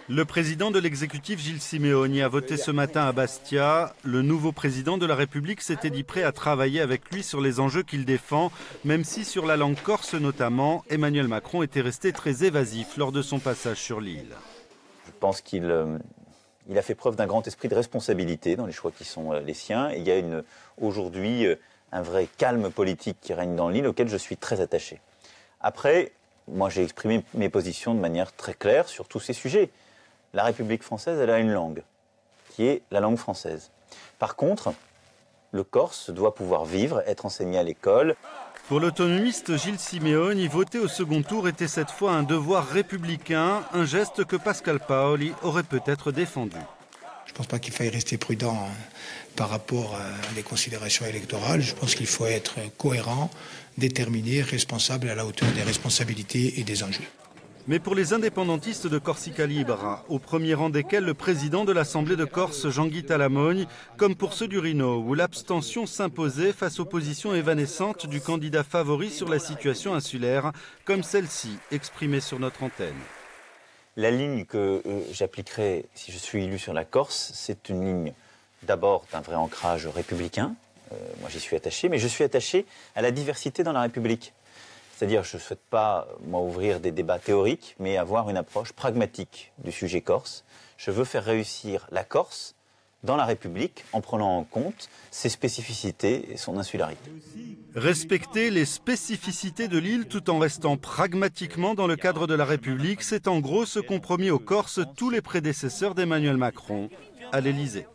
Le président de l'exécutif Gilles Simeoni a voté ce matin à Bastia. Le nouveau président de la République s'était dit prêt à travailler avec lui sur les enjeux qu'il défend, même si sur la langue corse notamment, Emmanuel Macron était resté très évasif lors de son passage sur l'île. Je pense qu'il a fait preuve d'un grand esprit de responsabilité dans les choix qui sont les siens. Et il y a aujourd'hui un vrai calme politique qui règne dans l'île auquel je suis très attaché. Après, moi j'ai exprimé mes positions de manière très claire sur tous ces sujets. La République française, elle a une langue, qui est la langue française. Par contre, le corse doit pouvoir vivre, être enseigné à l'école. Pour l'autonomiste Gilles Simeoni, voter au second tour était cette fois un devoir républicain, un geste que Pascal Paoli aurait peut-être défendu. Je ne pense pas qu'il faille rester prudent par rapport à des considérations électorales. Je pense qu'il faut être cohérent, déterminé, responsable à la hauteur des responsabilités et des enjeux. Mais pour les indépendantistes de Corsica Libre, au premier rang desquels le président de l'Assemblée de Corse, Jean-Guy Talamogne, comme pour ceux du Rhino, où l'abstention s'imposait face aux positions évanescentes du candidat favori sur la situation insulaire, comme celle-ci, exprimée sur notre antenne. La ligne que j'appliquerai si je suis élu sur la Corse, c'est une ligne d'abord d'un vrai ancrage républicain. Moi j'y suis attaché, mais je suis attaché à la diversité dans la République. C'est-à-dire, je ne souhaite pas, moi, ouvrir des débats théoriques, mais avoir une approche pragmatique du sujet corse. Je veux faire réussir la Corse dans la République en prenant en compte ses spécificités et son insularité. Respecter les spécificités de l'île tout en restant pragmatiquement dans le cadre de la République, c'est en gros ce qu'ont promis aux Corses tous les prédécesseurs d'Emmanuel Macron à l'Élysée.